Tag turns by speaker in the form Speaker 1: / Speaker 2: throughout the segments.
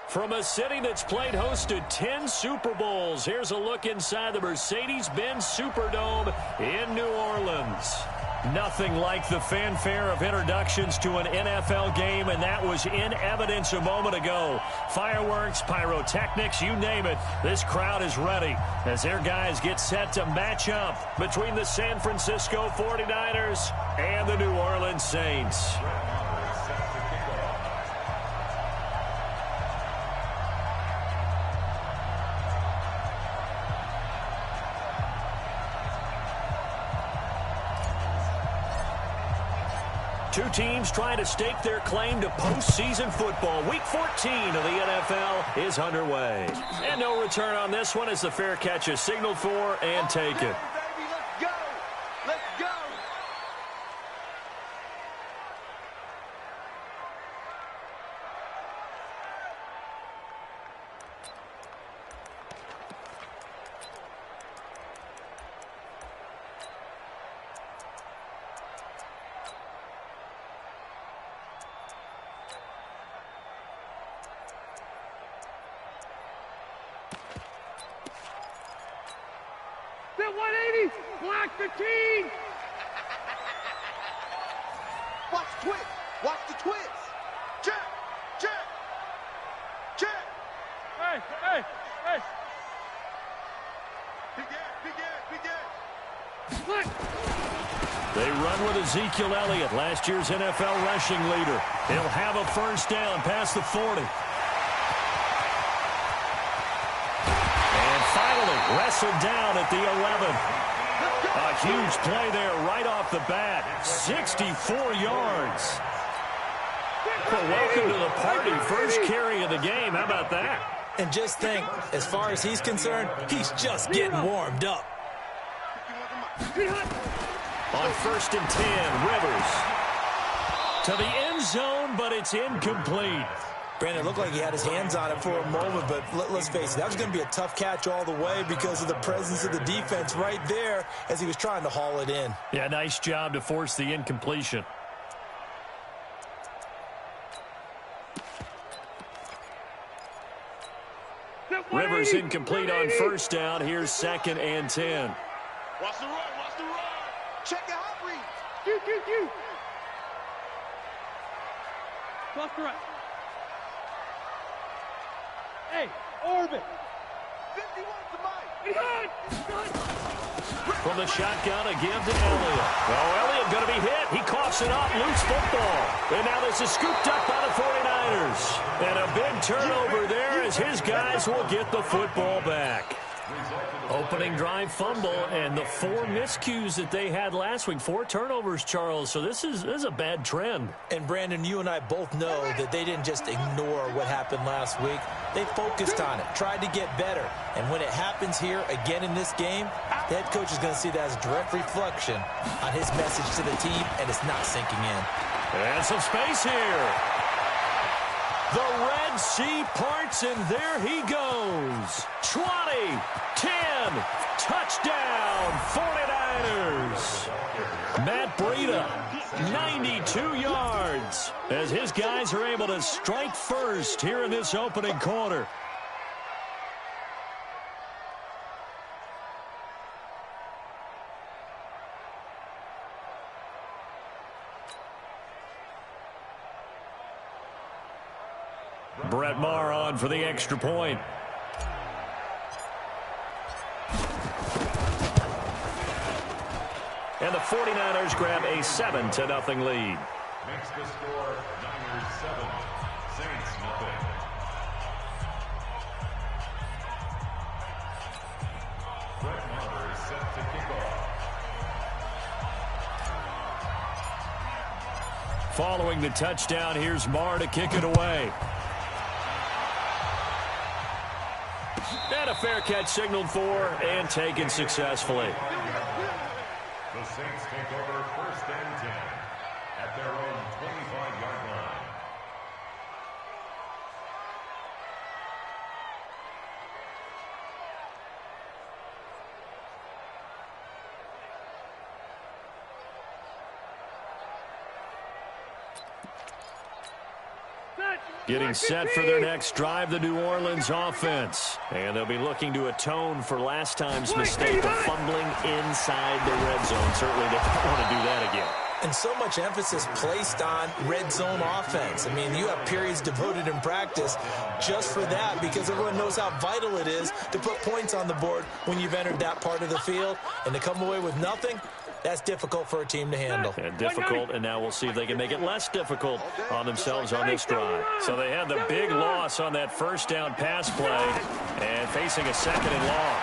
Speaker 1: From a city that's played host to 10 Super Bowls, here's a look inside the Mercedes-Benz Superdome in New Orleans. Nothing like the fanfare of introductions to an NFL game, and that was in evidence a moment ago. Fireworks, pyrotechnics, you name it. This crowd is ready as their guys get set to match up between the San Francisco 49ers and the New Orleans Saints. Two teams trying to stake their claim to postseason football. Week 14 of the NFL is underway. And no return on this one as the fair catch is signaled for and taken.
Speaker 2: Let's go! Let's go!
Speaker 3: That 180! Block 15!
Speaker 2: Watch the twist! Watch the twist! Check! Check! Check!
Speaker 3: Hey, hey, hey! Look!
Speaker 1: They run with Ezekiel Elliott, last year's NFL rushing leader. He'll have a first down past the 40. Wrestled down at the 11. A huge play there right off the bat. 64 yards. Well, welcome to the party. First carry of the game. How about that?
Speaker 4: And just think, as far as he's concerned, he's just getting warmed up.
Speaker 1: On 1st and 10, Rivers. To the end zone, but it's incomplete.
Speaker 4: Brandon, it looked like he had his hands on it for a moment, but let's face it, that was going to be a tough catch all the way because of the presence of the defense right there as he was trying to haul it in.
Speaker 1: Yeah, nice job to force the incompletion. Rivers incomplete on first down. Here's 2nd and 10.
Speaker 2: Watch the run! Watch the run! Check the hot read!
Speaker 3: Q. Cross the right. Hey, orbit.
Speaker 2: 51 to Mike.
Speaker 1: From the shotgun, a give to Elliott. Oh, Elliott going to be hit. He coughs it up, loose football. And now this is scooped up by the 49ers. And a big turnover there as his guys will get the football back. Opening drive fumble, and the 4 miscues that they had last week. 4 turnovers, Charles. So this is a bad trend.
Speaker 4: And, Brandon, you and I both know that they didn't just ignore what happened last week. They focused on it, tried to get better. And when it happens here again in this game, the head coach is going to see that as a direct reflection on his message to the team, and it's not sinking in.
Speaker 1: And some space here. The Red Sea parts, and there he goes. 20, 10, touchdown, 49ers. Matt Breida, 92 yards, as his guys are able to strike first here in this opening quarter. Brett Maher on for the extra point. And the 49ers grab a 7-0 lead.
Speaker 5: Makes the score Niners 7, Saints nothing. Brett Maher is set to kick off.
Speaker 1: Following the touchdown, here's Maher to kick it away. And a fair catch signaled for and taken successfully.
Speaker 5: The Saints take over 1st and 10 at their own 25-yard line.
Speaker 3: Set.
Speaker 1: Getting set for their next drive, the New Orleans offense. And they'll be looking to atone for last time's mistake of fumbling inside the red zone. Certainly they don't want to do that again.
Speaker 4: And so much emphasis placed on red zone offense. I mean, you have periods devoted in practice just for that because everyone knows how vital it is to put points on the board when you've entered that part of the field. And to come away with nothing, that's difficult for a team to handle.
Speaker 1: And difficult, and now we'll see if they can make it less difficult on themselves on this drive. So they had the big loss on that first down pass play and facing a second and long.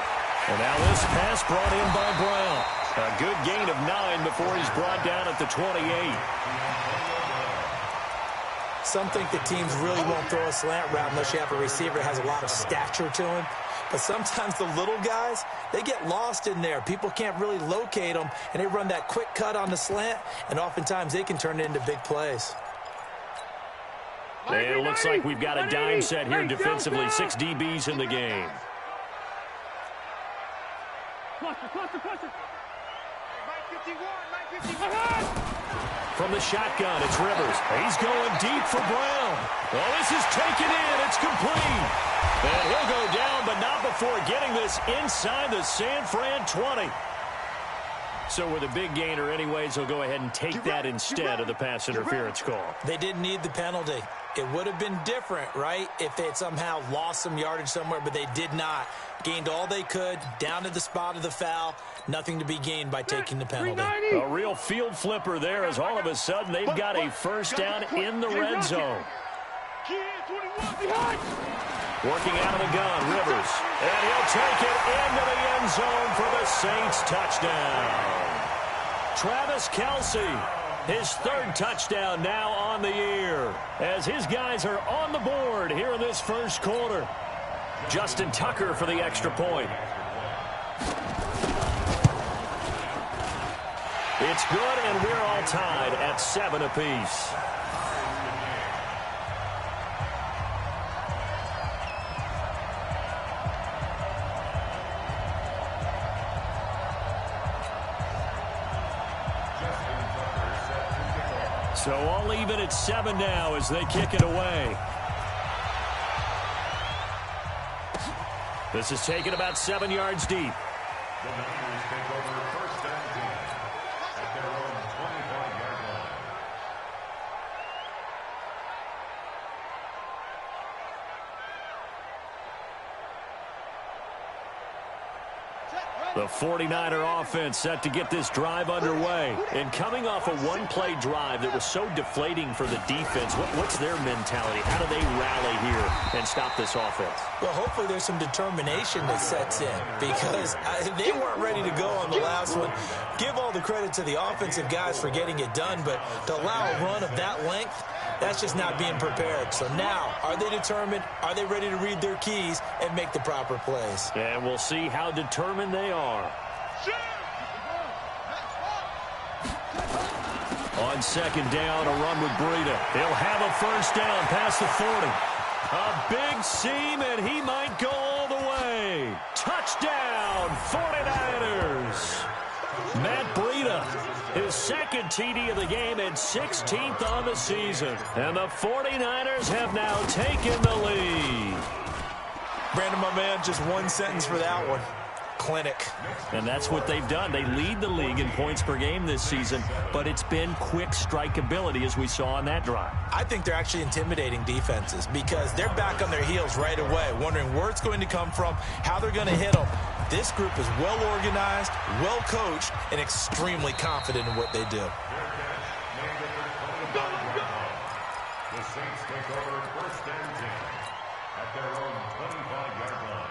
Speaker 1: And now this pass brought in by Brown. A good gain of 9 before he's brought down at the 28.
Speaker 4: Some think the teams really won't throw a slant route unless you have a receiver that has a lot of stature to him. But sometimes the little guys, they get lost in there. People can't really locate them, and they run that quick cut on the slant, and oftentimes they can turn it into big plays.
Speaker 1: And it looks like we've got a dime set here defensively. 6 DBs in the game. From the shotgun, it's Rivers. He's going deep for Brown. Oh, this is taken in. It's complete. And he'll go down, but not before getting this inside the San Fran 20. So with a big gainer anyways, they'll go ahead and take that instead of the pass interference call.
Speaker 4: They didn't need the penalty. It would have been different, right, if they had somehow lost some yardage somewhere, but they did not. Gained all they could, down to the spot of the foul. Nothing to be gained by taking the penalty.
Speaker 1: A real field flipper there as all of a sudden they've got a first down in the red zone. Working out of the gun, Rivers. And he'll take it into the end zone for the Saints touchdown. Travis Kelce, his 3rd touchdown now on the year, as his guys are on the board here in this first quarter. Justin Tucker for the extra point. It's good, and we're all tied at 7 apiece. So all even at 7 now as they kick it away. This is taken about 7 yards deep.
Speaker 5: The Niners take over first and 10 at their own 25-yard line.
Speaker 1: The 49er offense set to get this drive underway. And coming off a one-play drive that was so deflating for the defense, what's their mentality? How do they rally here and stop this offense?
Speaker 4: Well, hopefully there's some determination that sets in because they weren't ready to go on the last one. Give all the credit to the offensive guys for getting it done, but to allow a run of that length, that's just not being prepared. So now, are they determined? Are they ready to read their keys and make the proper plays?
Speaker 1: And we'll see how determined they are. On second down, a run with Breida. He'll have a first down past the 40. A big seam, and he might go all the way. Touchdown, 49ers. Matt Breida, his 2nd TD of the game and 16th on the season. And the 49ers have now taken the lead.
Speaker 4: Brandon, my man, just one sentence for that one. Clinic.
Speaker 1: And that's what they've done. They lead the league in points per game this season, but it's been quick strikeability as we saw on that drive.
Speaker 4: I think they're actually intimidating defenses because they're back on their heels right away, wondering where it's going to come from, how they're going to hit them. This group is well organized, well coached, and extremely confident in what they do.
Speaker 5: The Saints take over first and 10 at their own 25-yard line.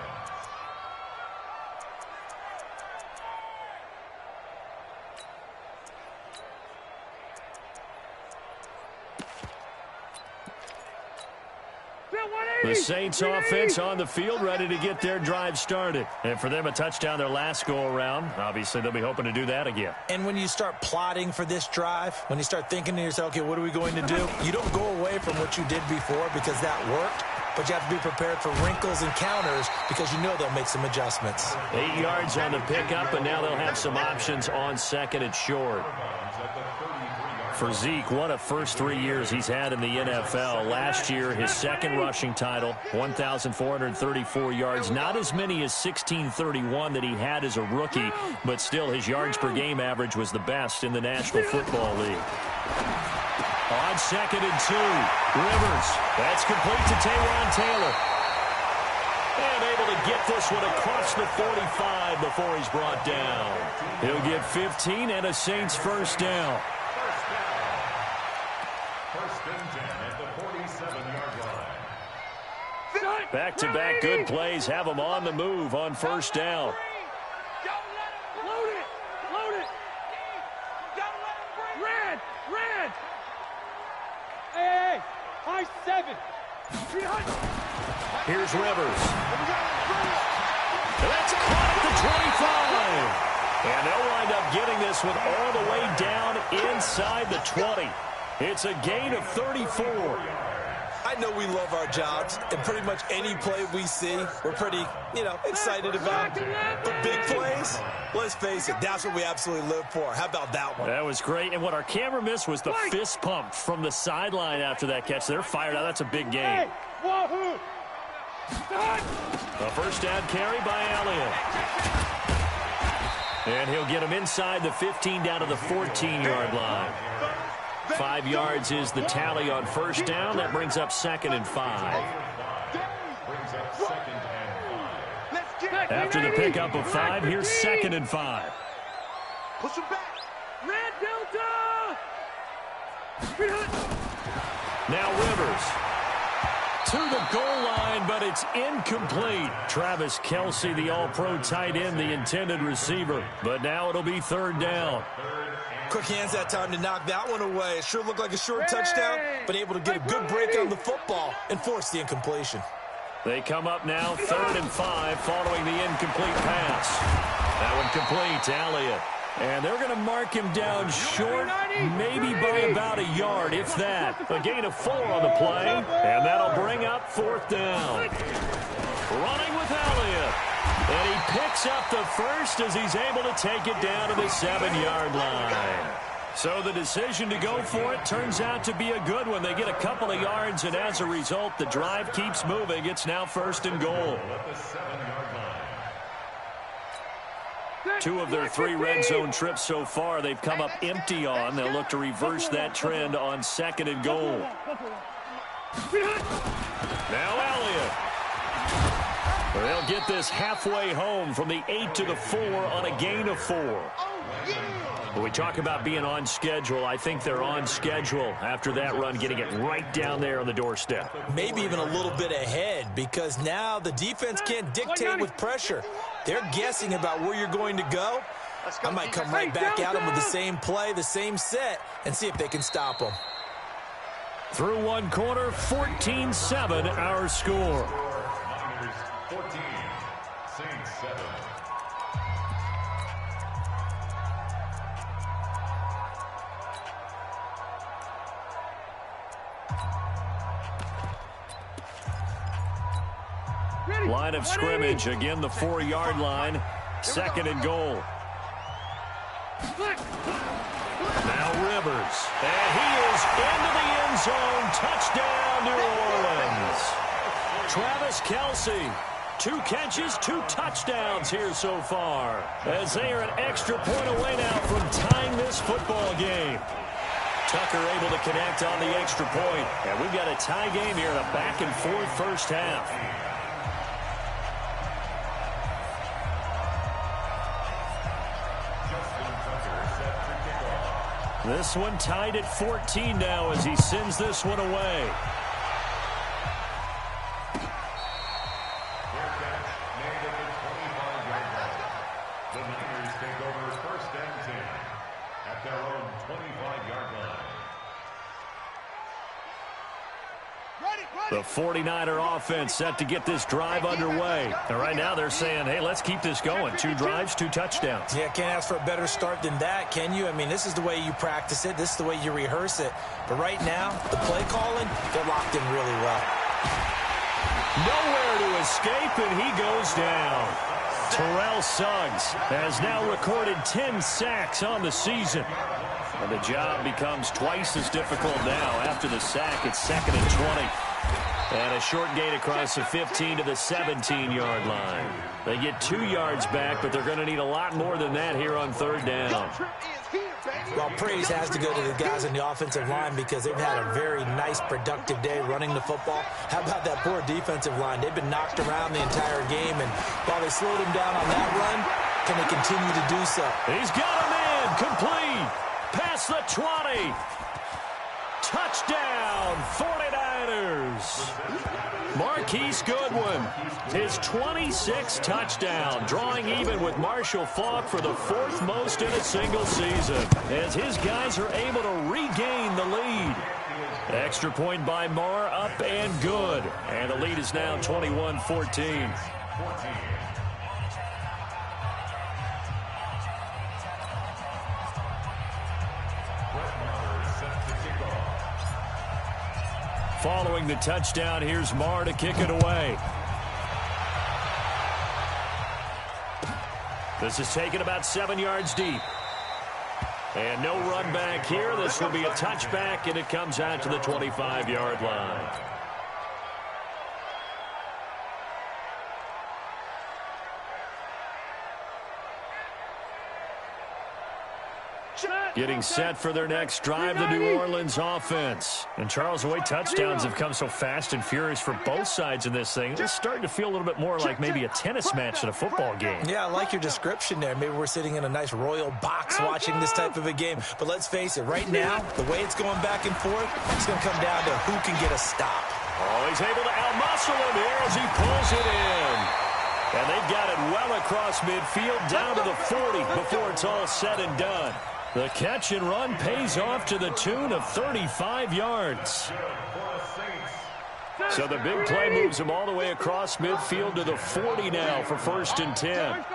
Speaker 1: The Saints offense on the field ready to get their drive started. And for them, a touchdown their last go-around. Obviously, they'll be hoping to do that again.
Speaker 4: And when you start plotting for this drive, when you start thinking to yourself, okay, what are we going to do? You don't go away from what you did before because that worked. but you have to be prepared for wrinkles and counters because you know they'll make some adjustments.
Speaker 1: 8 yards on the pickup, and now they'll have some options on second and short. For Zeke, what a first 3 years he's had in the NFL. Last year, his second rushing title, 1,434 yards. Not as many as 1,631 that he had as a rookie, but still his yards per game average was the best in the National Football League. On second and 2, Rivers. That's complete to Taywan Taylor. And able to get this one across the 45 before he's brought down. He'll get 15 and a Saints first down. Back-to-back good plays have them on the move on first down.
Speaker 3: Load it! Load it! Red! Red! Hey! High 7!
Speaker 1: Here's Rivers. That's caught at the 25. And they'll wind up getting this one all the way down inside the 20. It's a gain of 34.
Speaker 4: I know we love our jobs, and pretty much any play we see, we're pretty, excited about. The big plays, let's face it, that's what we absolutely live for. How about that one?
Speaker 1: That was great, and what our camera missed was the fist pump from the sideline after that catch. They're fired out. That's a big game.
Speaker 3: Wahoo!
Speaker 1: A first down carry by Elliott. And he'll get him inside the 15 down to the 14-yard line. 5 yards is the tally on first down. That brings up second and 5. After the pickup of 5, here's second and 5.
Speaker 2: Push him back.
Speaker 3: Red Delta!
Speaker 1: Now Rivers to the goal line, but it's incomplete. Travis Kelce, the all-pro tight end, the intended receiver. But now it'll be third down.
Speaker 4: Quick hands that time to knock that one away. It sure looked like a short touchdown, but able to get a good break on the football and force the incompletion.
Speaker 1: They come up now, third and 5, following the incomplete pass. That one complete to Elliott. And they're going to mark him down short, maybe by about a yard, if that. A gain of 4 on the play, and that'll bring up fourth down. Running with Elliott. And he picks up the first as he's able to take it down to the 7-yard line. So the decision to go for it turns out to be a good one. They get a couple of yards, and as a result, the drive keeps moving. It's now first and goal. 2 of their 3 red zone trips so far, they've come up empty on. They'll look to reverse that trend on second and goal. Now Elliott. They'll get this halfway home from the 8 to the 4 on a gain of 4. When we talk about being on schedule, I think they're on schedule after that run, getting it right down there on the doorstep.
Speaker 4: Maybe even a little bit ahead, because now the defense can't dictate with pressure. They're guessing about where you're going to go. I might come right back at them with the same play, the same set, and see if they can stop them.
Speaker 1: Through one quarter, 14-7 our score.
Speaker 5: 14, Saints 7.
Speaker 1: Line of scrimmage, again the 4-yard line, second and goal. Now Rivers, and he is into the end zone, touchdown New Orleans. Travis Kelce, 2 catches, 2 touchdowns here so far, as they are an extra point away now from tying this football game. Tucker able to connect on the extra point, and we've got a tie game here in a back-and-forth first half. This one tied at 14 now as he sends this one away.
Speaker 5: The Niners take over first and 10 at their own 25-yard line.
Speaker 1: The 49er offense set to get this drive underway. And right now they're saying, hey, let's keep this going. 2 drives, 2 touchdowns.
Speaker 4: Yeah, can't ask for a better start than that, can you? I mean, this is the way you practice it. This is the way you rehearse it. But right now, the play calling, they're locked in really well.
Speaker 1: Nowhere to escape, and he goes down. Terrell Suggs has now recorded 10 sacks on the season. And the job becomes twice as difficult now. After the sack, it's 2nd and 20. And a short gain across the 15 to the 17-yard line. They get 2 yards back, but they're going to need a lot more than that here on 3rd down.
Speaker 4: Well, praise has to go to the guys on the offensive line because they've had a very nice, productive day running the football. How about that poor defensive line? They've been knocked around the entire game, and while they slowed him down on that run, can they continue to do so?
Speaker 1: He's got him in. Complete. Past the 20. Touchdown, 49ers. Marquise Goodwin, his 26th touchdown, drawing even with Marshall Faulk for the 4th most in a single season, as his guys are able to regain the lead. Extra point by Marr, up and good. And the lead is now 21-14. Following the touchdown, here's Marr to kick it away. This is taken about 7 yards deep. And no run back here. This will be a touchback, and it comes out to the 25-yard line. Getting set for their next drive, the New Orleans offense. And Charles, the way touchdowns have come so fast and furious for both sides in this thing, it's starting to feel a little bit more like maybe a tennis match in a football game.
Speaker 4: Yeah, I like your description there. Maybe we're sitting in a nice royal box watching this type of a game. But let's face it, right now, the way it's going back and forth, it's going to come down to who can get a stop.
Speaker 1: Oh, he's able to out-muscle him here as he pulls it in. And they've got it well across midfield, down to the 40 before it's all said and done. The catch and run pays off to the tune of 35 yards. So the big play moves him all the way across midfield to the 40 now for 1st and 10.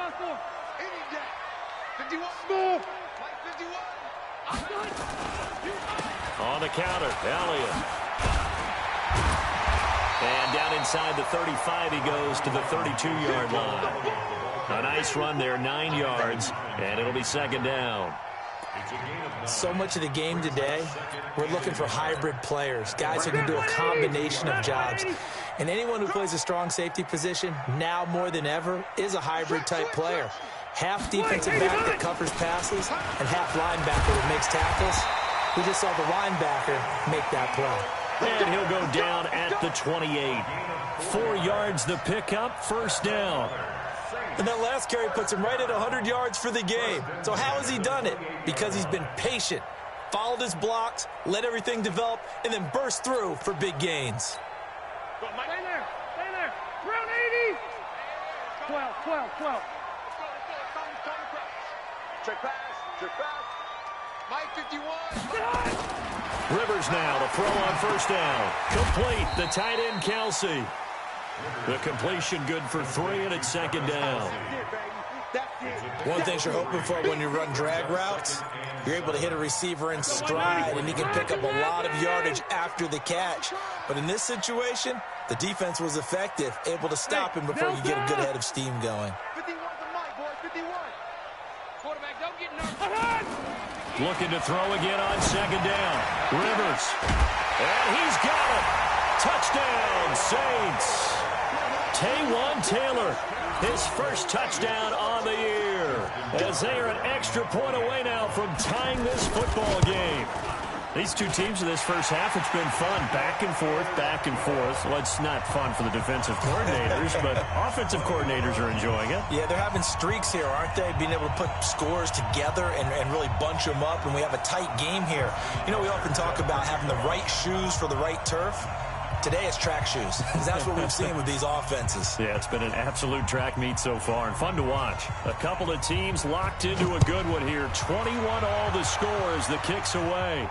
Speaker 1: On the counter, Elliott. And down inside the 35, he goes to the 32-yard line. A nice run there, 9 yards, and it'll be 2nd down.
Speaker 4: So much of the game today, we're looking for hybrid players, guys who can do a combination of jobs. And anyone who plays a strong safety position, now more than ever, is a hybrid-type player. Half defensive back that covers passes, and half linebacker that makes tackles. We just saw the linebacker make that play.
Speaker 1: And he'll go down at the 28. 4 yards the pickup, 1st down.
Speaker 4: And that last carry puts him right at 100 yards for the game. So how has he done it? Because he's been patient, followed his blocks, let everything develop, and then burst through for big gains.
Speaker 3: Stay there. Stay there. Round 80. 12.
Speaker 2: Check pass. Mike 51.
Speaker 1: Rivers now to throw on 1st down. Complete, the tight end Kelsey. The completion good for 3, and it's 2nd down.
Speaker 4: One thing you're hoping for when you run drag routes, you're able to hit a receiver in stride, and he can pick up a lot of yardage after the catch. But in this situation, the defense was effective, able to stop him before you get a good head of steam going.
Speaker 2: 51 to Mike, boys. 51.
Speaker 3: Quarterback, don't get nervous.
Speaker 1: Looking to throw again on 2nd down. Rivers. And he's got it. Touchdown, Saints. Taywan Taylor, his 1st touchdown on the year, as they are an extra point away now from tying this football game. These two teams in this first half, it's been fun. Back and forth. Well, it's not fun for the defensive coordinators, but offensive coordinators are enjoying it.
Speaker 4: Yeah, they're having streaks here, aren't they? Being able to put scores together and really bunch them up, and we have a tight game here. You know, we often talk about having the right shoes for the right turf. Today it's track shoes. That's what we've seen with these offenses.
Speaker 1: Yeah, it's been an absolute track meet so far and fun to watch. A couple of teams locked into a good one here. 21 all the score as the kick's away.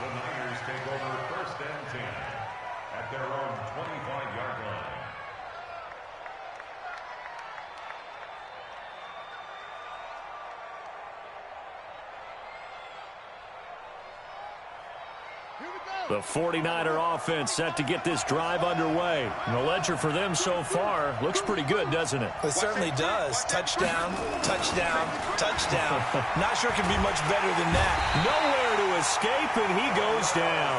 Speaker 5: The Niners take over 1st and 10 at their own 25-yard line.
Speaker 1: The 49er offense set to get this drive underway. And the ledger for them so far looks pretty good, doesn't it?
Speaker 4: It certainly does. Touchdown, touchdown, touchdown. Not sure it can be much better than that.
Speaker 1: Nowhere to escape, and he goes down.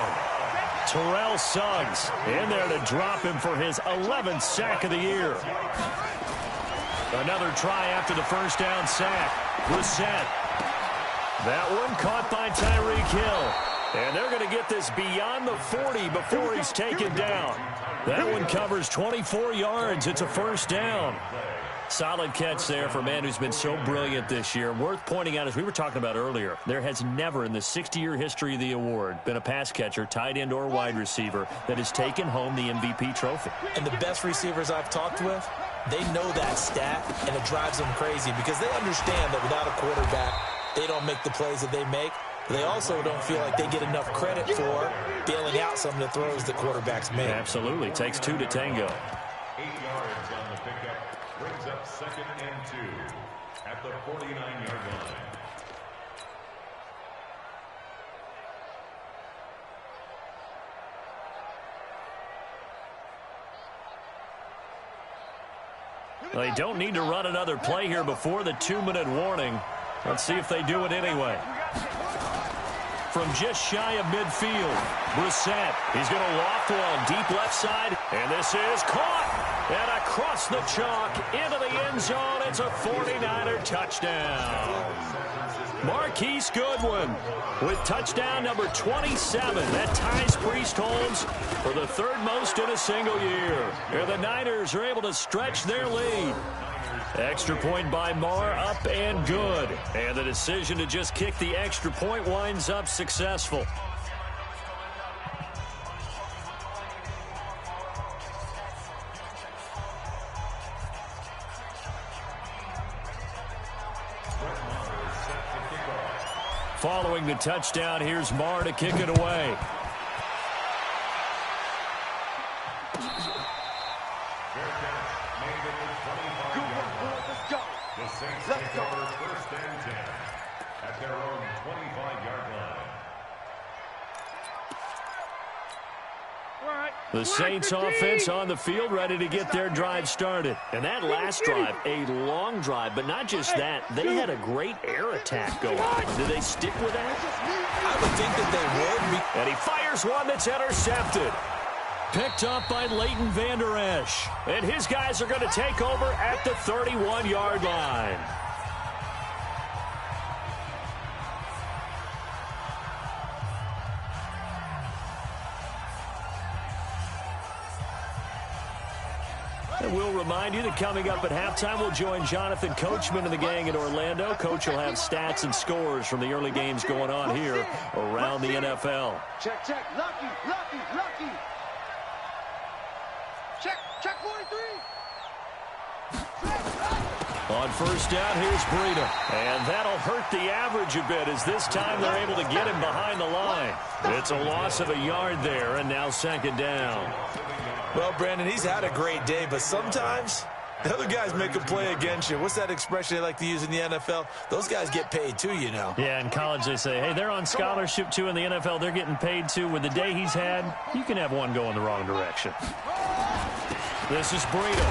Speaker 1: Terrell Suggs in there to drop him for his 11th sack of the year. Another try after the first down sack. Brissett. That one caught by Tyreek Hill. And they're going to get this beyond the 40 before he's taken down. That one covers 24 yards. It's a first down. Solid catch there for a man who's been so brilliant this year. Worth pointing out, as we were talking about earlier, there has never in the 60-year history of the award been a pass catcher, tight end, or wide receiver that has taken home the MVP trophy.
Speaker 4: And the best receivers I've talked with, they know that stat, and it drives them crazy because they understand that without a quarterback, they don't make the plays that they make. They also don't feel like they get enough credit for bailing out some of the throws the quarterbacks make.
Speaker 1: Absolutely. Takes two to tango.
Speaker 5: 8 yards on the pickup. Brings up 2nd and 2 at the 49-yard line.
Speaker 1: They don't need to run another play here before the 2-minute warning. Let's see if they do it anyway. From just shy of midfield, Brissett. He's going to loft one deep left side, and this is caught. And across the chalk into the end zone, it's a 49er touchdown. Marquise Goodwin with touchdown number 27. That ties Priest Holmes for the 3rd most in a single year. And the Niners are able to stretch their lead. Extra point by Marr, up and good. And the decision to just kick the extra point winds up successful. Following the touchdown, here's Marr to kick it away.
Speaker 5: The Saints take over 1st and 10 at their own 25-yard line.
Speaker 1: The Saints offense on the field, ready to get their drive started. And that last drive, a long drive, but not just that. They had a great air attack going. Do they stick with that?
Speaker 4: I would think that they would.
Speaker 1: And he fires one that's intercepted. Picked up by Leighton Vander Esch. And his guys are going to take over at the 31-yard line. And we'll remind you that coming up at halftime, we'll join Jonathan Coachman and the gang in Orlando. Coach will have stats and scores from the early games going on here around the NFL.
Speaker 2: Check, check. Lucky, lucky, lucky. Check 43.
Speaker 1: On first down, here's Breida. And that'll hurt the average a bit as this time they're able to get him behind the line. It's a loss of a yard there, and now 2nd down.
Speaker 4: Well, Brandon, he's had a great day, but sometimes the other guys make a play against you. What's that expression they like to use in the NFL? Those guys get paid too, you know.
Speaker 1: Yeah, in college they say, hey, they're on scholarship too. In the NFL, they're getting paid too. With the day he's had, you can have one go in the wrong direction. This is Breida.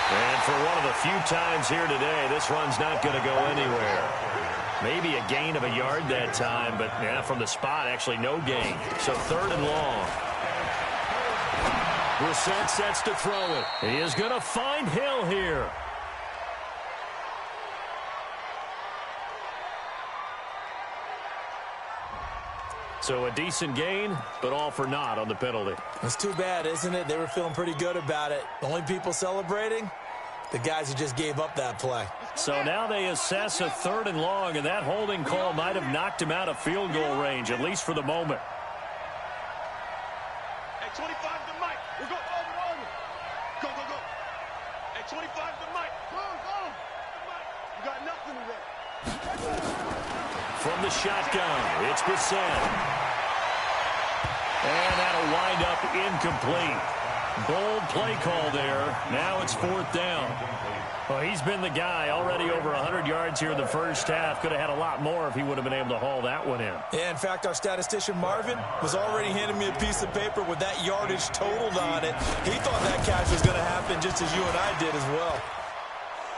Speaker 1: And for one of the few times here today, this run's not going to go anywhere. Maybe a gain of a yard that time, but yeah, from the spot, actually no gain. So 3rd and long. Brissett sets to throw it. He is going to find Hill here. So a decent gain, but all for naught on the penalty.
Speaker 4: It's too bad, isn't it? They were feeling pretty good about it. The only people celebrating, the guys who just gave up that play.
Speaker 1: So now they assess a 3rd and long, and that holding call might have knocked him out of field goal range, at least for the moment.
Speaker 2: At 25 to Mike. We're going over. Go, go, go. At 25 to Mike. Go, go. You got nothing to that.
Speaker 1: From the shotgun, it's Brissett. And that'll wind up incomplete. Bold play call there. Now it's 4th down. Well, he's been the guy already over 100 yards here in the first half. Could have had a lot more if he would have been able to haul that one in.
Speaker 4: Yeah, in fact, our statistician Marvin was already handing me a piece of paper with that yardage totaled on it. He thought that catch was going to happen just as you and I did as well.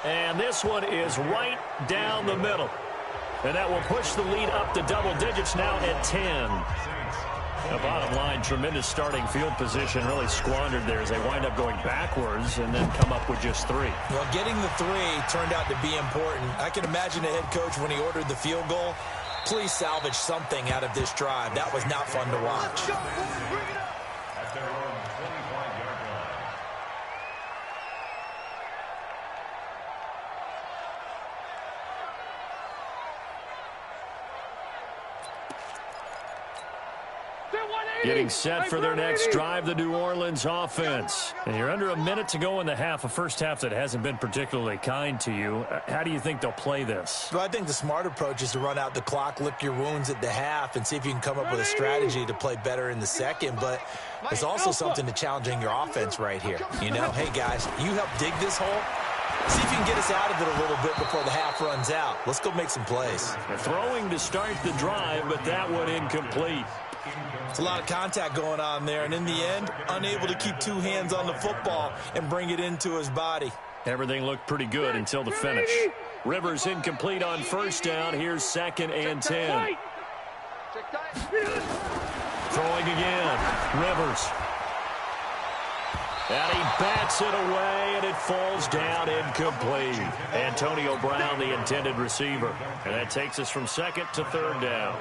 Speaker 1: And this one is right down the middle. And that will push the lead up to double digits now at 10. The bottom line, tremendous starting field position, really squandered there as they wind up going backwards and then come up with just 3.
Speaker 4: Well, getting the 3 turned out to be important. I can imagine the head coach when he ordered the field goal. Please salvage something out of this drive. That was not fun to watch.
Speaker 5: At their own 25-yard line.
Speaker 1: Getting set for their next drive, the New Orleans offense. And you're under a minute to go in the half, a first half that hasn't been particularly kind to you. How do you think they'll play this?
Speaker 4: Well, I think the smart approach is to run out the clock, lick your wounds at the half, and see if you can come up with a strategy to play better in the second. But there's also something to challenging your offense right here. You know, hey, guys, you help dig this hole. See if you can get us out of it a little bit before the half runs out. Let's go make some plays.
Speaker 1: They're throwing to start the drive, but that one incomplete.
Speaker 4: It's a lot of contact going on there, and in the end, unable to keep 2 hands on the football and bring it into his body.
Speaker 1: Everything looked pretty good until the finish. Rivers incomplete on first down. Here's 2nd and 10. Throwing again. Rivers. And he bats it away, and it falls down incomplete. Antonio Brown, the intended receiver. And that takes us from 2nd to 3rd down.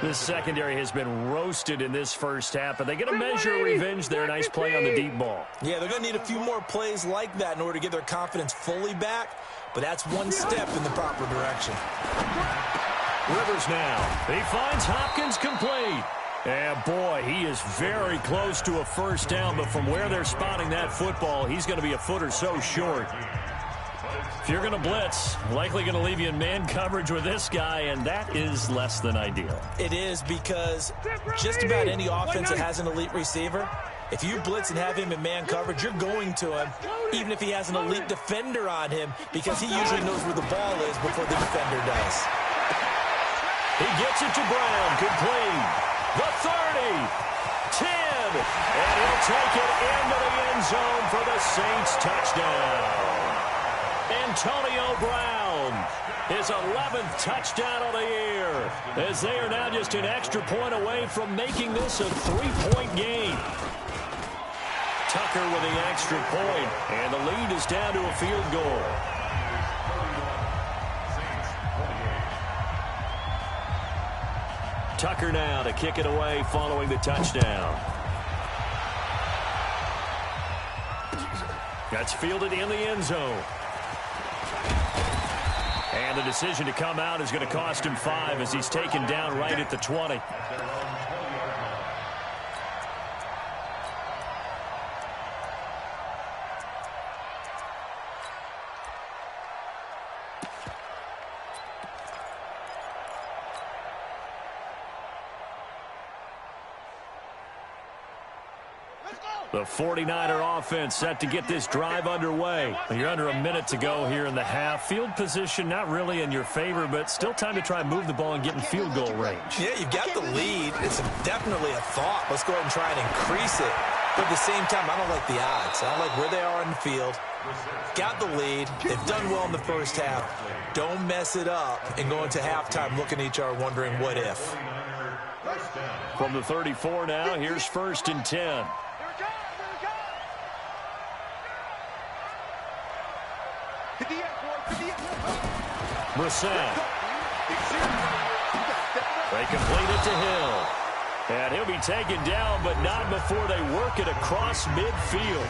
Speaker 1: This secondary has been roasted in this first half, but they get a measure of revenge there. Nice play on the deep ball.
Speaker 4: Yeah, they're going to need a few more plays like that in order to get their confidence fully back, but that's one step in the proper direction.
Speaker 1: Rivers now. He finds Hopkins complete. And, boy, he is very close to a first down, but from where they're spotting that football, he's going to be a foot or so short. If you're going to blitz, likely going to leave you in man coverage with this guy, and that is less than ideal.
Speaker 4: It is, because just about any offense that has an elite receiver, if you blitz and have him in man coverage, you're going to him, even if he has an elite defender on him, because he usually knows where the ball is before the defender does.
Speaker 1: He gets it to Brown, complete. The 30, 10, and he'll take it into the end zone for the Saints touchdown. Antonio Brown, his 11th touchdown of the year, as they are now just an extra point away from making this a 3-point game. Tucker with the extra point, and the lead is down to a field goal. Tucker now to kick it away following the touchdown. That's fielded in the end zone. And the decision to come out is going to cost him 5 as he's taken down right at the 20. The 49er offense set to get this drive underway. You're under a minute to go here in the half. Field position not really in your favor, but still time to try and move the ball and get in field goal range.
Speaker 4: Yeah, you've got the lead. It's definitely a thought. Let's go ahead and try and increase it. But at the same time, I don't like the odds. I don't like where they are on the field. Got the lead. They've done well in the first half. Don't mess it up and go into halftime looking at each other wondering what if.
Speaker 1: From the 34 now, here's 1st and 10. Brissett. They complete it to Hill. And he'll be taken down, but not before they work it across midfield.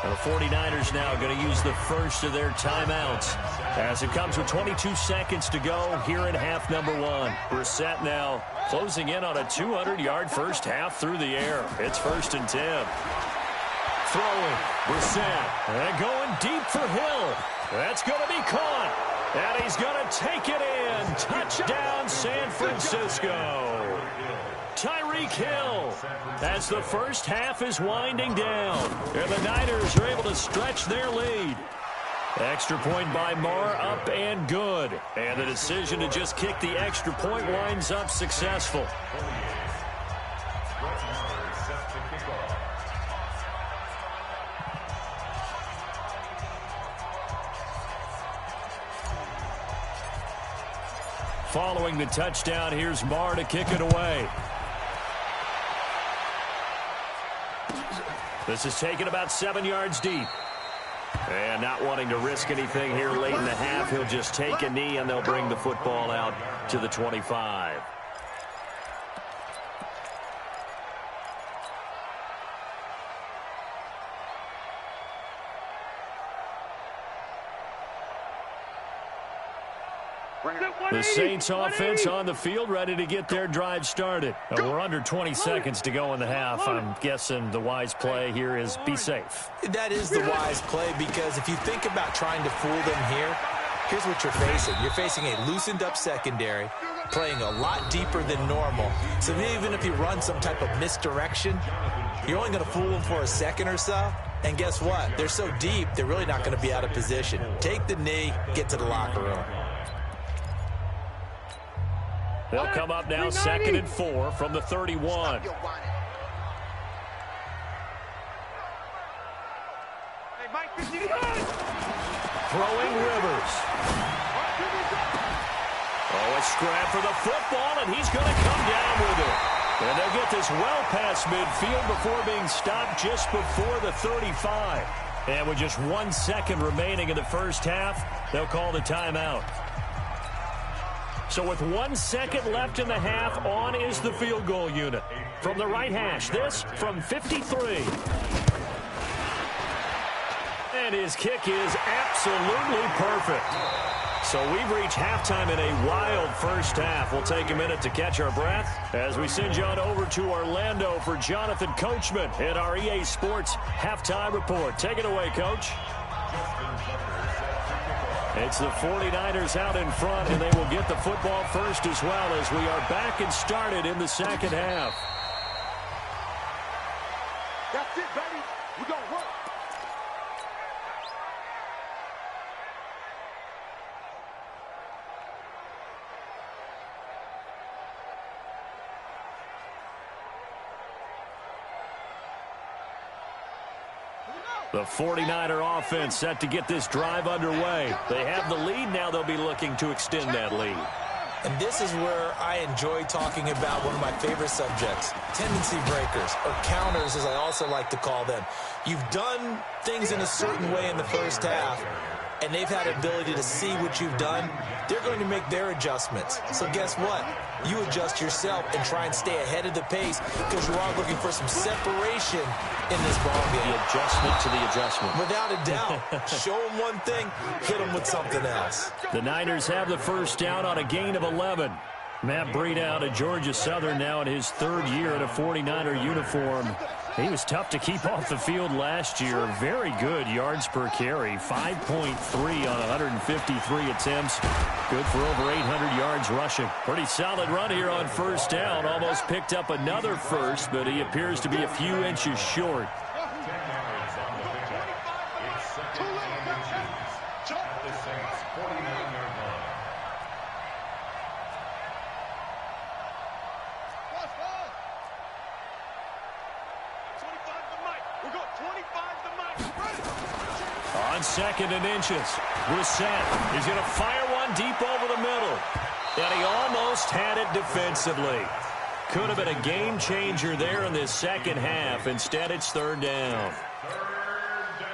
Speaker 1: And the 49ers now going to use the first of their timeouts as it comes with 22 seconds to go here in half number 1. Brissett now closing in on a 200-yard first half through the air. It's 1st and 10. Throwing. Brissett. And going deep for Hill. That's going to be caught. And he's going to take it in. Touchdown, San Francisco. Tyreek Hill as the first half is winding down. And the Niners are able to stretch their lead. Extra point by Marr, up and good. And the decision to just kick the extra point winds up successful. Following the touchdown, here's Marr to kick it away. This is taken about 7 yards deep. And not wanting to risk anything here late in the half, he'll just take a knee, and they'll bring the football out to the 25. The Saints offense on the field, ready to get their drive started. We're under 20 seconds to go in the half. I'm guessing the wise play here is be safe.
Speaker 4: That is the wise play, because if you think about trying to fool them here, here's what you're facing. You're facing a loosened up secondary, playing a lot deeper than normal. So even if you run some type of misdirection, you're only going to fool them for a second or so. And guess what? They're so deep, they're really not going to be out of position. Take the knee, get to the locker room.
Speaker 1: They'll come up now 2nd and 4 from the 31.
Speaker 2: Hey, Mike,
Speaker 1: Throwing Rivers. Oh, a scrap for the football, and he's going to come down with it. And they'll get this well past midfield before being stopped just before the 35. And with just 1 second remaining in the first half, they'll call the timeout. So with 1 second left in the half, on is the field goal unit. From the right hash, this from 53. And his kick is absolutely perfect. So we've reached halftime in a wild first half. We'll take a minute to catch our breath as we send you on over to Orlando for Jonathan Coachman in our EA Sports Halftime Report. Take it away, Coach. It's the 49ers out in front, and they will get the football first as well as we are back and started in the second half.
Speaker 2: That's it, baby. We're going to work.
Speaker 1: The 49er offense set to get this drive underway. They have the lead. Now they'll be looking to extend that lead.
Speaker 4: And this is where I enjoy talking about one of my favorite subjects, tendency breakers, or counters as I also like to call them. You've done things in a certain way in the first half, and they've had the ability to see what you've done. They're going to make their adjustments. So guess what? You adjust yourself and try and stay ahead of the pace because you are looking for some separation in this ball game.
Speaker 1: The adjustment to the adjustment.
Speaker 4: Without a doubt. Show them one thing, hit them with something else.
Speaker 1: The Niners have the first down on a gain of 11. Matt Breida out of Georgia Southern now in his 3rd year in a 49er uniform. He was tough to keep off the field last year. Very good yards per carry. 5.3 on 153 attempts. Good for over 800 yards rushing. Pretty solid run here on first down. Almost picked up another first, but he appears to be a few inches short. On 2nd and inches, Brissett is going to fire one deep over the middle. And he almost had it defensively. Could have been a game changer there in this second half. Instead, it's 3rd down.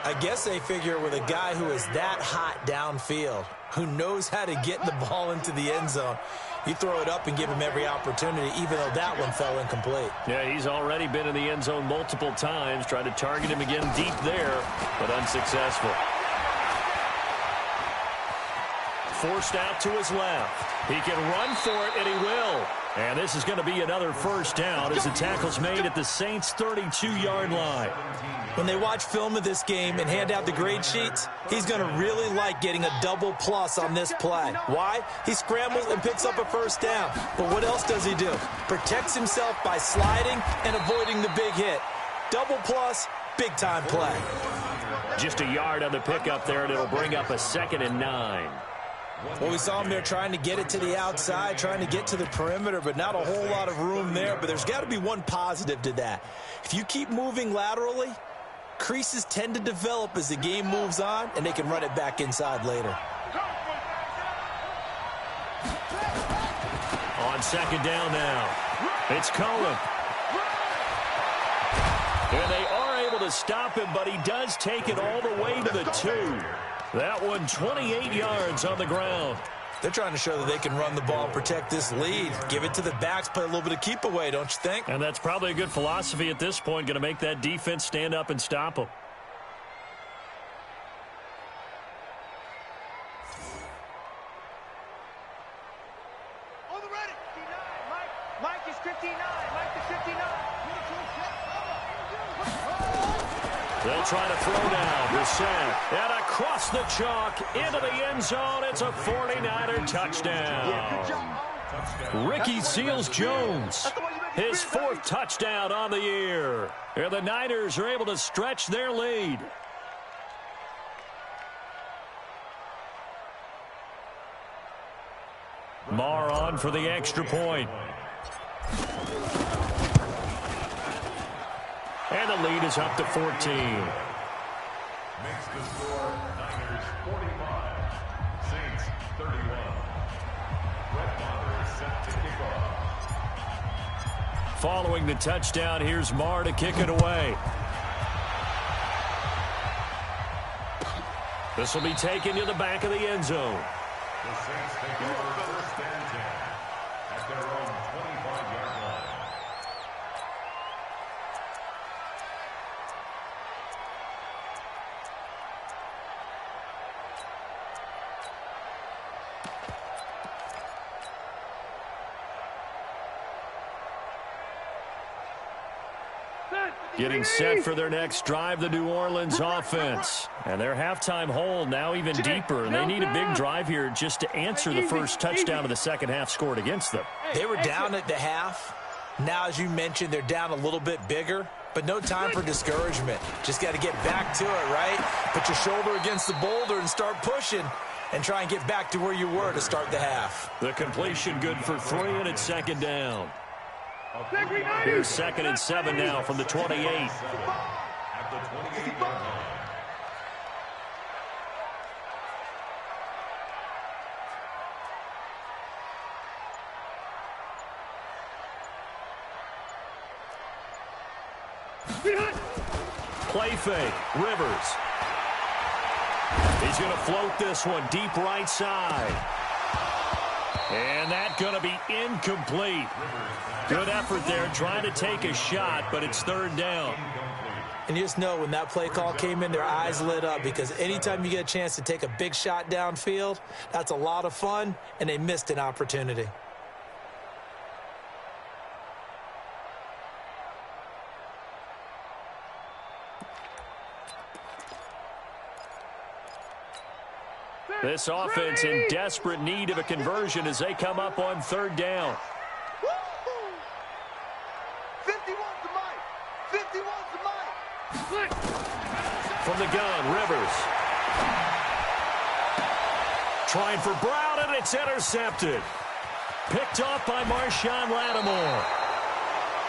Speaker 4: I guess they figure with a guy who is that hot downfield, who knows how to get the ball into the end zone, you throw it up and give him every opportunity, even though that one fell incomplete.
Speaker 1: Yeah, he's already been in the end zone multiple times. Tried to target him again deep there, but unsuccessful. Forced out to his left. He can run for it, and he will. And this is going to be another first down as the tackle's made at the Saints' 32-yard line.
Speaker 4: When they watch film of this game and hand out the grade sheets, he's going to really like getting a double plus on this play. Why? He scrambles and picks up a first down. But what else does he do? Protects himself by sliding and avoiding the big hit. Double plus, big-time play.
Speaker 1: Just a yard on the pickup there, and it'll bring up a 2nd and 9.
Speaker 4: Well, we saw him there trying to get it to the outside, trying to get to the perimeter, but not a whole lot of room there. But there's got to be one positive to that. If you keep moving laterally, creases tend to develop as the game moves on, and they can run it back inside later.
Speaker 1: On 2nd down now, it's Cohen. And they are able to stop him, but he does take it all the way to the 2. That one 28 yards on the ground.
Speaker 4: They're trying to show that they can run the ball and protect this lead. Give it to the backs, play a little bit of keep away, don't you think?
Speaker 1: And that's probably a good philosophy at this point, going to make that defense stand up and stop them.
Speaker 2: On the ready.
Speaker 3: 59. Mike is 59. Mike is 59.
Speaker 1: They'll try to throw now. Brissett. And across the chalk into the end zone. It's a 49er touchdown. Ricky Seals-Jones, his 4th touchdown on the year. And the Niners are able to stretch their lead. Marr on for the extra point. And the lead is up to 14.
Speaker 5: Makes the score Niners 45, Saints 31. Brett Maher is set to kick off.
Speaker 1: Following the touchdown, here's Marr to kick it away. This will be taken to the back of the end zone.
Speaker 5: The Saints take over 1st and 10 at their own 25-yard line.
Speaker 1: Getting set for their next drive, the New Orleans offense. And their halftime hole now even deeper. And they need a big drive here just to answer the first touchdown of the second half scored against them.
Speaker 4: They were down at the half. Now, as you mentioned, they're down a little bit bigger. But no time for discouragement. Just got to get back to it, right? Put your shoulder against the boulder and start pushing. And try and get back to where you were to start the half.
Speaker 1: The completion good for 3, and it's 2nd down. Here's 2nd and 7 now from the 28.
Speaker 5: At the 28-yard line.
Speaker 1: Play fake. Rivers. He's going to float this one deep right side. And that's going to be incomplete. Good effort there trying to take a shot, but it's 3rd down.
Speaker 4: And you just know when that play call came in, their eyes lit up because anytime you get a chance to take a big shot downfield, that's a lot of fun, and they missed an opportunity.
Speaker 1: This offense in desperate need of a conversion as they come up on 3rd down.
Speaker 2: 51's the mic. 51's the mic.
Speaker 1: From the gun, Rivers. Trying for Brown, and it's intercepted. Picked off by Marshawn Lattimore.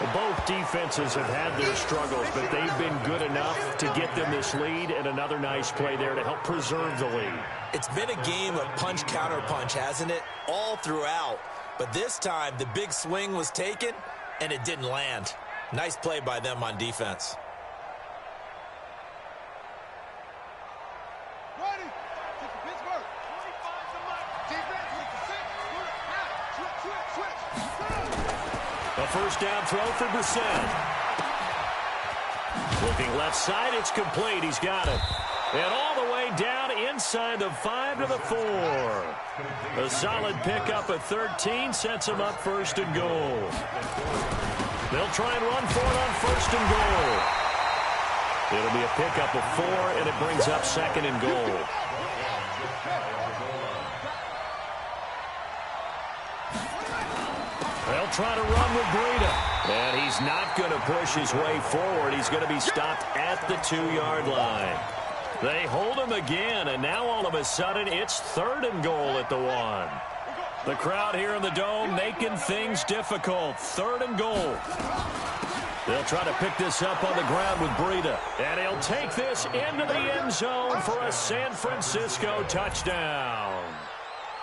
Speaker 1: Well, both defenses have had their struggles, but they've been good enough to get them this lead, and another nice play there to help preserve the lead.
Speaker 4: It's been a game of punch-counter-punch, hasn't it? All throughout. But this time, the big swing was taken, and it didn't land. Nice play by them on defense.
Speaker 2: Ready. Take the Pittsburgh. 25's the mic. Defense with the 6. Switch.
Speaker 1: A 1st down throw for Brissett. Looking left side, it's complete. He's got it. And all the way down inside the 5 to the 4. A solid pickup at 13 sets him up 1st and goal. They'll try and run for it on 1st and goal. It'll be a pickup of 4, and it brings up 2nd and goal. They'll try to run with Breida. And he's not going to push his way forward. He's going to be stopped at the 2-yard line. They hold him again, and now all of a sudden it's 3rd and goal at the 1. The crowd here in the Dome making things difficult. 3rd and goal. They'll try to pick this up on the ground with Breida. And he'll take this into the end zone for a San Francisco touchdown.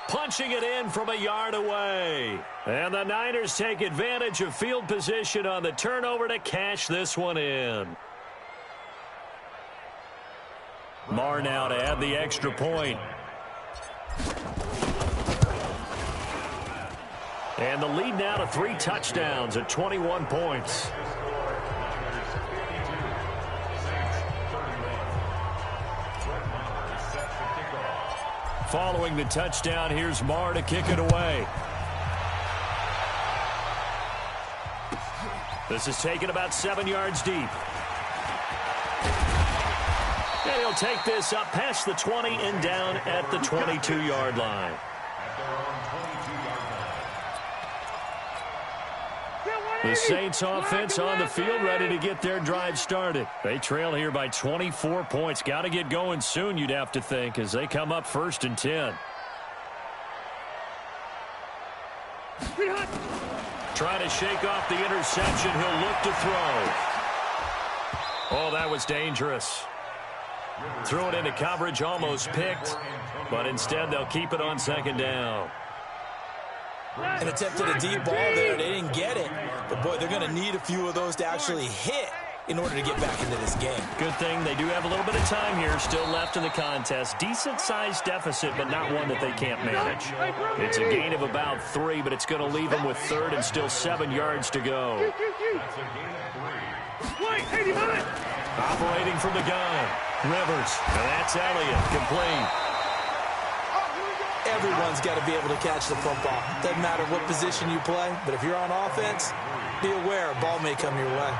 Speaker 1: Punching it in from a yard away. And the Niners take advantage of field position on the turnover to cash this one in. Marr now to add the extra point. And the lead now to 3 touchdowns at 21 points. Following the touchdown, here's Marr to kick it away. This is taken about 7 yards deep. And he'll take this up past the 20 and down at the 22-yard line. The Saints offense on the field ready to get their drive started. They trail here by 24 points. Got to get going soon, you'd have to think, as they come up 1st and 10. Trying to shake off the interception. He'll look to throw. Oh, that was dangerous. Threw it into coverage, almost picked, but instead they'll keep it on 2nd down.
Speaker 4: And attempted a deep ball there. They didn't get it. But, boy, they're going to need a few of those to actually hit in order to get back into this game.
Speaker 1: Good thing they do have a little bit of time here still left in the contest. Decent-sized deficit, but not one that they can't manage. It's a gain of about 3, but it's going to leave them with 3rd and still 7 yards to go. Operating from the gun. Rivers. And that's Elliott. Complete.
Speaker 4: Everyone's got to be able to catch the football. Doesn't matter what position you play, but if you're on offense, be aware a ball may come your way.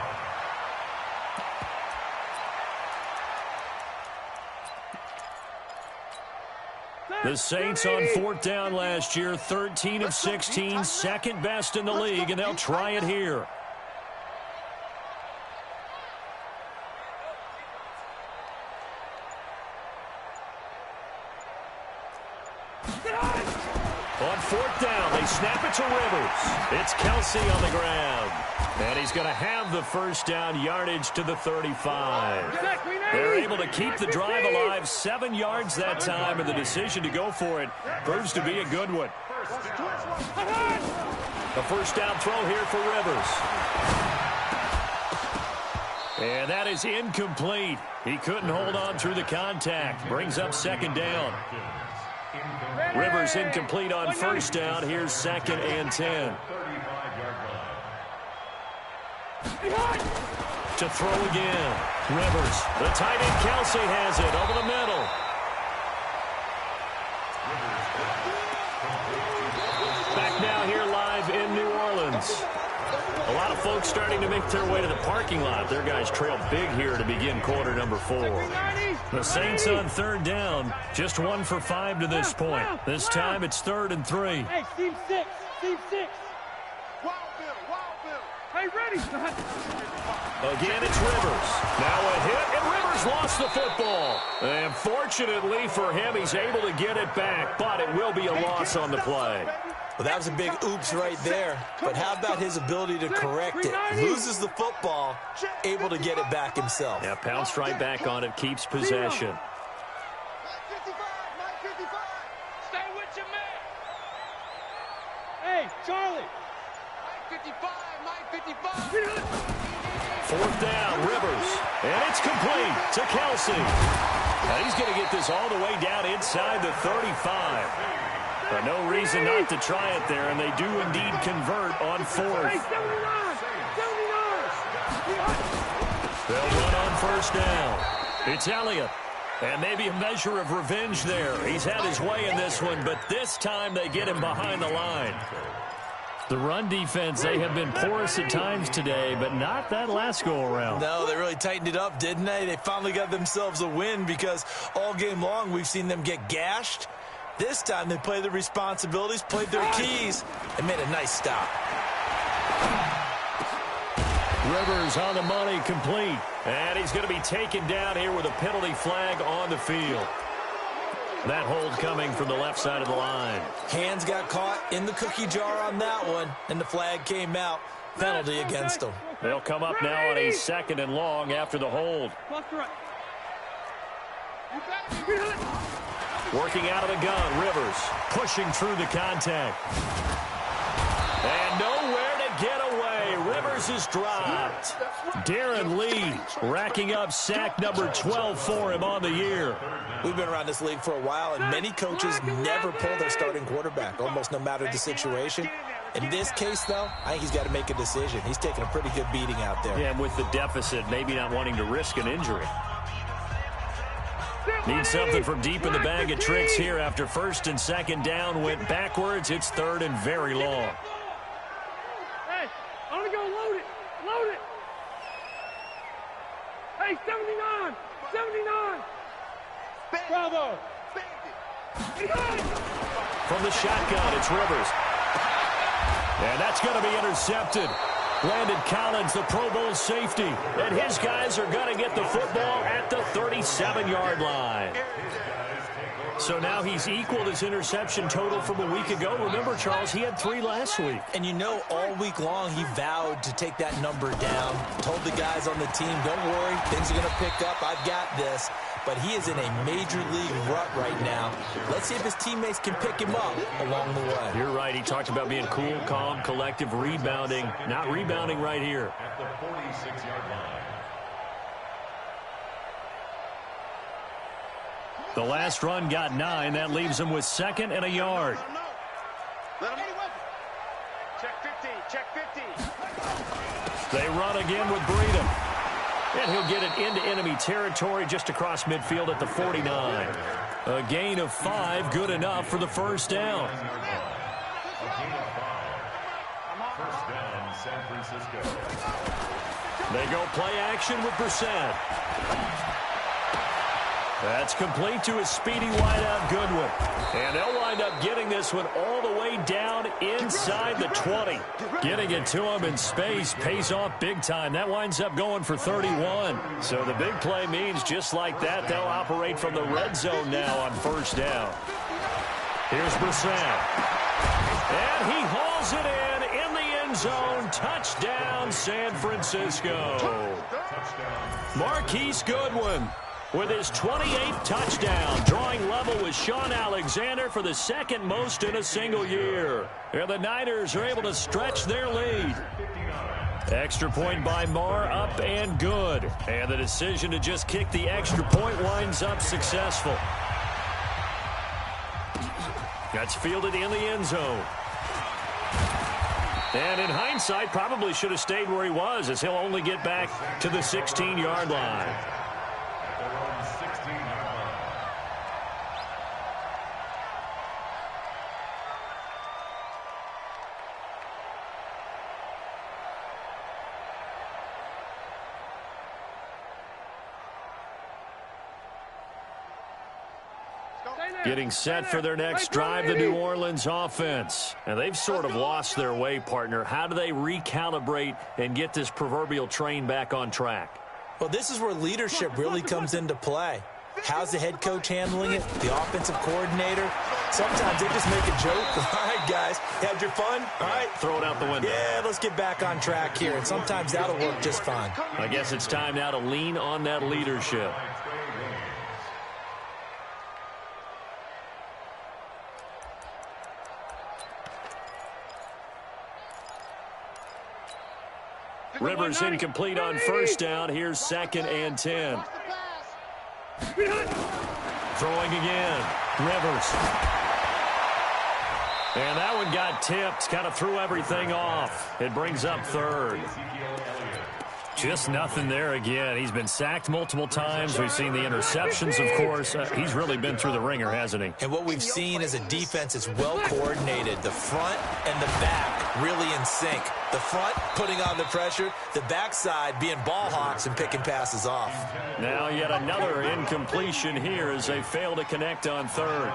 Speaker 1: The Saints on 4th down last year, 13 of 16, 2nd best in the league, and they'll try it here. On 4th down, they snap it to Rivers. It's Kelsey on the ground. And he's going to have the 1st down, yardage to the 35. They're able to keep the drive alive, 7 yards that time, and the decision to go for it proves to be a good one. A 1st down throw here for Rivers. And that is incomplete. He couldn't hold on through the contact. Brings up 2nd down. Rivers incomplete on 1st down. Here's 2nd and 10. To throw again. Rivers. The tight end Kelsey has it over the middle. Back now here live in New Orleans. A lot of folks starting to make their way to the parking lot. Their guys trail big here to begin quarter number 4. The Saints on 3rd down. Just 1 for 5 to this point. This time it's 3rd and 3.
Speaker 3: Hey, team 6. Team 6.
Speaker 2: Wild Bill.
Speaker 3: Hey, ready, son.
Speaker 1: Again, it's Rivers. Now a hit, and Rivers lost the football. And fortunately for him, he's able to get it back, but it will be a loss on the play.
Speaker 4: Well, that was a big oops right there. But how about his ability to correct it? Loses the football, able to get it back himself.
Speaker 1: Yeah, pounced right back on it, keeps possession.
Speaker 2: Mike 55.
Speaker 3: Stay with your man. Hey, Charlie.
Speaker 2: Mike 55.
Speaker 1: 4th down, Rivers. And it's complete to Kelsey. And he's going to get this all the way down inside the 35. But no reason not to try it there, and they do indeed convert on 4th.
Speaker 3: Hey, 79.
Speaker 1: They'll run on 1st down. It's Elliott. And maybe a measure of revenge there. He's had his way in this one, but this time they get him behind the line. The run defense, they have been porous at times today, but not that last go-around.
Speaker 4: No, they really tightened it up, didn't they? They finally got themselves a win because all game long we've seen them get gashed. This time they played their responsibilities, played their keys, and made a nice stop.
Speaker 1: Rivers on the money, complete. And he's going to be taken down here with a penalty flag on the field. That hold coming from the left side of the line.
Speaker 4: Hands got caught in the cookie jar on that one, and the flag came out. Penalty against them.
Speaker 1: They'll come up now on a 2nd and long after the hold. Working out of the gun, Rivers pushing through the contact. And nowhere to get away. Rivers is dropped. Darren Lee racking up sack number 12 for him on the year.
Speaker 4: We've been around this league for a while, and many coaches never pull their starting quarterback, almost no matter the situation. In this case, though, I think he's got to make a decision. He's taking a pretty good beating out there.
Speaker 1: Yeah, and with the deficit, maybe not wanting to risk an injury. Need something from deep in the bag of tricks here after 1st and 2nd down went backwards. It's 3rd and very long.
Speaker 3: Hey, I'm going to go load it. Load it. Hey, 79. 79. Bravo.
Speaker 1: From the shotgun, it's Rivers. And that's going to be intercepted. Landon Collins, the Pro Bowl safety. And his guys are going to get the football at the 37-yard line. So now he's equaled his interception total from a week ago. Remember, Charles, he had 3 last week.
Speaker 4: And you know, all week long he vowed to take that number down. Told the guys on the team, don't worry, things are going to pick up. I've got this. But he is in a major league rut right now. Let's see if his teammates can pick him up along the way.
Speaker 1: You're right. He talked about being cool, calm, collective, rebounding. Not rebounding right here.
Speaker 5: At the 46-yard line.
Speaker 1: The last run got 9. That leaves him with 2nd and a yard.
Speaker 3: Check 50. Check 50.
Speaker 1: They run again with Breedham. And he'll get it into enemy territory just across midfield at the 49. A gain of 5, good enough for the 1st down.
Speaker 5: A gain of 5. 1st down, San Francisco.
Speaker 1: They go play action with Brissett. That's complete to his speedy wideout, Goodwin. And they'll wind up getting this one all the way down inside the 20. Getting it to him in space pays off big time. That winds up going for 31. So the big play means just like that, they'll operate from the red zone now on 1st down. Here's Brissett. And he hauls it in the end zone. Touchdown, San Francisco. Marquise Goodwin with his 28th touchdown, drawing level with Sean Alexander for the 2nd most in a single year. And the Niners are able to stretch their lead. Extra point by Marr, up and good. And the decision to just kick the extra point winds up successful. That's fielded in the end zone. And in hindsight, probably should have stayed where he was, as he'll only get back to the 16-yard line. Getting set for their next drive, the New Orleans offense. And they've sort of lost their way, partner. How do they recalibrate and get this proverbial train back on track?
Speaker 4: Well, this is where leadership really comes into play. How's the head coach handling it? The offensive coordinator? Sometimes they just make a joke. All right, guys, had your fun? All right.
Speaker 1: Throw it out the window.
Speaker 4: Yeah, let's get back on track here. And sometimes that'll work just fine.
Speaker 1: I guess it's time now to lean on that leadership. Rivers incomplete on 1st down. Here's 2nd and 10. Throwing again. Rivers. And that one got tipped. Kind of threw everything off. It brings up 3rd. Just nothing there again. He's been sacked multiple times. We've seen the interceptions, of course. He's really been through the ringer, hasn't he?
Speaker 4: And what we've seen is a defense that's well coordinated. The front and the back really in sync. The front putting on the pressure, the backside being ball hawks and picking passes off.
Speaker 1: Now yet another incompletion here as they fail to connect on 3rd.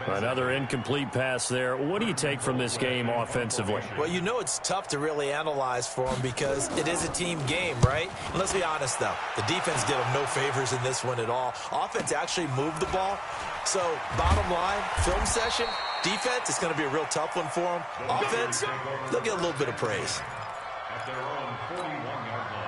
Speaker 1: Another incomplete pass there. What do you take from this game offensively?
Speaker 4: Well, you know it's tough to really analyze for them because it is a team game, right? And let's be honest, though. The defense did them no favors in this one at all. Offense actually moved the ball. So, bottom line, film session, defense, it's going to be a real tough one for them. Offense, they'll get a little bit of praise.
Speaker 5: At their own 41-yard line.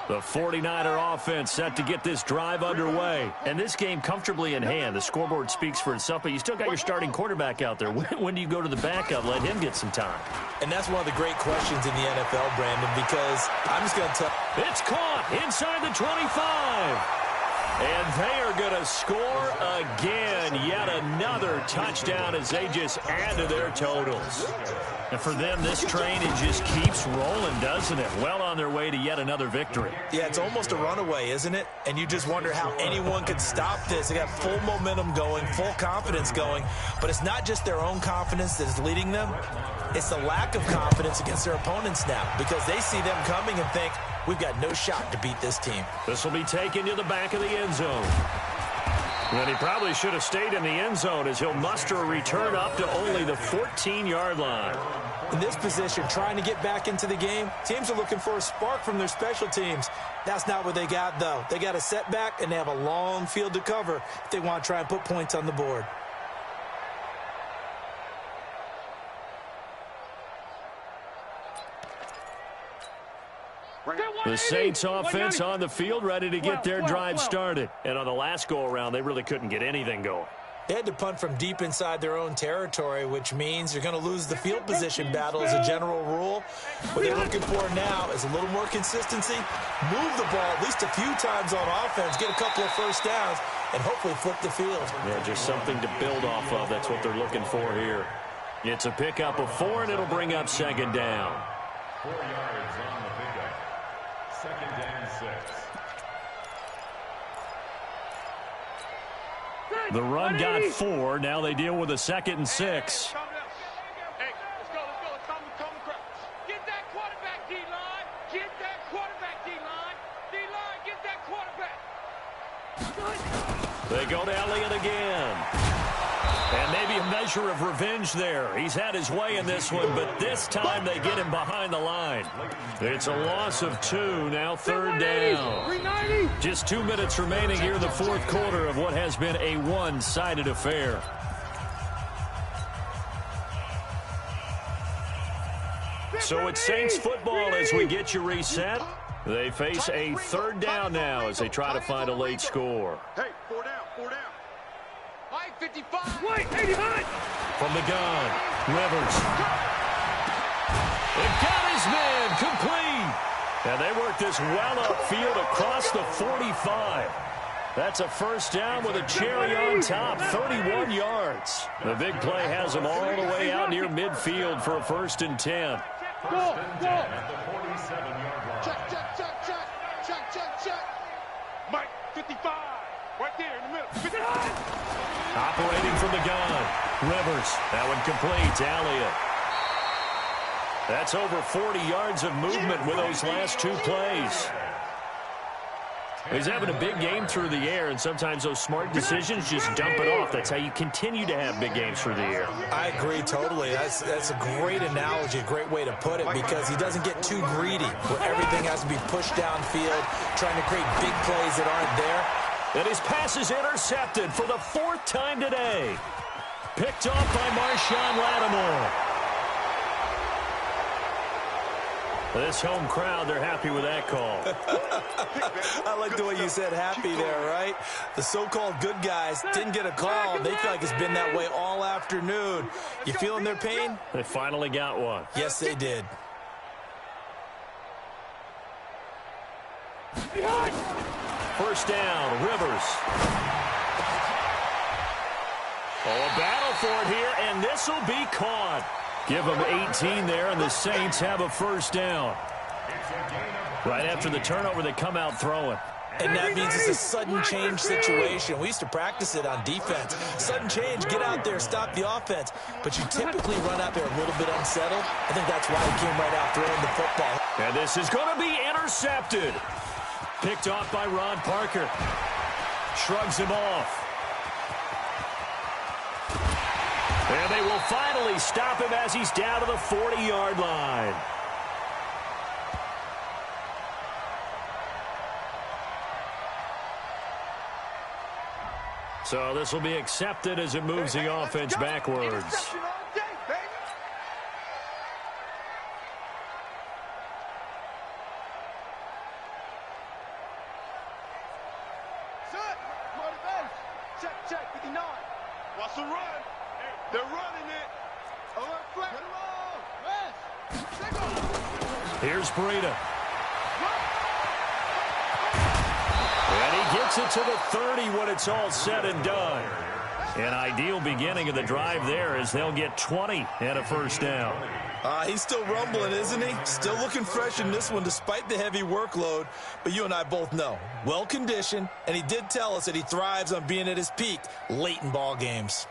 Speaker 1: The 49er offense set to get this drive underway. And this game comfortably in hand. The scoreboard speaks for itself, but you still got your starting quarterback out there. When do you go to the backup? Let him get some time.
Speaker 4: And that's one of the great questions in the NFL, Brandon, because I'm just going to tell...
Speaker 1: It's caught inside the 25. And they are going to score again. Yet another touchdown as they just add to their totals. And for them, this train, it just keeps rolling, doesn't it? Well on their way to yet another victory.
Speaker 4: Yeah, it's almost a runaway, isn't it? And you just wonder how anyone could stop this. They got full momentum going, full confidence going. But it's not just their own confidence that is leading them. It's the lack of confidence against their opponents now because they see them coming and think, we've got no shot to beat this team.
Speaker 1: This will be taken to the back of the end zone. And he probably should have stayed in the end zone as he'll muster a return up to only the 14-yard line.
Speaker 4: In this position, trying to get back into the game, teams are looking for a spark from their special teams. That's not what they got, though. They got a setback, and they have a long field to cover if they want to try and put points on the board.
Speaker 1: The Saints offense on the field, ready to get their drive started. And on the last go-around, they really couldn't get anything going.
Speaker 4: They had to punt from deep inside their own territory, which means you're going to lose the field position battle as a general rule. What they're looking for now is a little more consistency, move the ball at least a few times on offense, get a couple of first downs, and hopefully flip the field.
Speaker 1: Yeah, just something to build off of. That's what they're looking for here. It's a pickup of 4, and it'll bring up second down.
Speaker 5: 4 yards on the pickup. Second and 6.
Speaker 1: The run got 4. Now they deal with a 2nd and 6.
Speaker 2: Hey, let's go. Come. Get that quarterback, D-line. Get that quarterback, D-line. D-line, get that quarterback.
Speaker 1: They go to Elliott again. And maybe a measure of revenge there. He's had his way in this one, but this time they get him behind the line. It's a loss of 2, now 3rd down. Just 2 minutes remaining here in the 4th quarter of what has been a one-sided affair. So it's Saints football as we get you reset. They face a 3rd down now as they try to find a late score.
Speaker 2: Hey, 4 down. Mike, 55.
Speaker 3: Wait, 89.
Speaker 1: From the gun, Rivers. It got his man complete. And they work this well upfield across the 45. That's a first down with a cherry on top, 31 yards. The big play has them all the way out near midfield for a 1st and 10.
Speaker 5: First and 10 at the 47-yard line.
Speaker 2: Check. Mike, 55. Right there in the middle. 55.
Speaker 1: Operating from the gun, Rivers. That one complete to Elliott. That's over 40 yards of movement with those last 2 plays. He's having a big game through the air, and sometimes those smart decisions just dump it off. That's how you continue to have big games through the air.
Speaker 4: I agree totally. That's a great analogy, a great way to put it, because he doesn't get too greedy where everything has to be pushed downfield, trying to create big plays that aren't there.
Speaker 1: And his pass is intercepted for the 4th time today. Picked off by Marshawn Lattimore. This home crowd, they're happy with that call.
Speaker 4: I like the way you said happy there, right? The so-called good guys didn't get a call. They feel like it's been that way all afternoon. You feeling their pain?
Speaker 1: They finally got one.
Speaker 4: Yes, they did.
Speaker 1: First down, Rivers. Oh, a battle for it here, and this will be caught. Give them 18 there, and the Saints have a first down. Right after the turnover, they come out throwing.
Speaker 4: And that means it's a sudden change situation. We used to practice it on defense. Sudden change, get out there, stop the offense. But you typically run out there a little bit unsettled. I think that's why he came right out throwing the football.
Speaker 1: And this is going to be intercepted. Picked off by Ron Parker. Shrugs him off. And they will finally stop him as he's down to the 40-yard line. So this will be accepted as it moves the offense backwards.
Speaker 2: Check, 59. What's the run? They're running it.
Speaker 1: Here's Breida. And he gets it to the 30 when it's all said and done. An ideal beginning of the drive there as they'll get 20 and a first down.
Speaker 4: He's still rumbling, isn't he? Still looking fresh in this one despite the heavy workload. But you and I both know, well-conditioned, and he did tell us that he thrives on being at his peak late in ball games.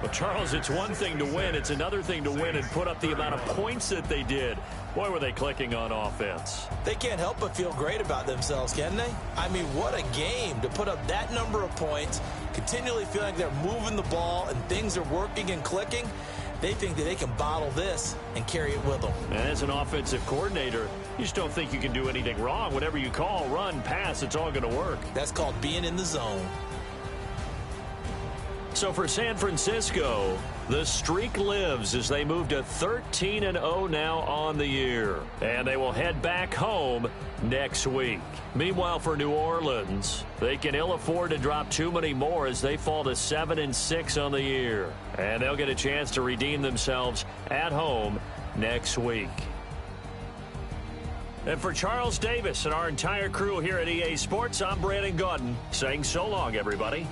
Speaker 1: Well, Charles, it's one thing to win. It's another thing to win and put up the amount of points that they did. Boy, were they clicking on offense.
Speaker 4: They can't help but feel great about themselves, can they? I mean, what a game to put up that number of points, continually feeling like they're moving the ball and things are working and clicking. They think that they can bottle this and carry it with them.
Speaker 1: And as an offensive coordinator, you just don't think you can do anything wrong. Whatever you call, run, pass, it's all going to work.
Speaker 4: That's called being in the zone.
Speaker 1: So for San Francisco, the streak lives as they move to 13-0 now on the year. And they will head back home next week. Meanwhile, for New Orleans, they can ill afford to drop too many more as they fall to 7-6 on the year. And they'll get a chance to redeem themselves at home next week. And for Charles Davis and our entire crew here at EA Sports, I'm Brandon Gaudin saying so long, everybody.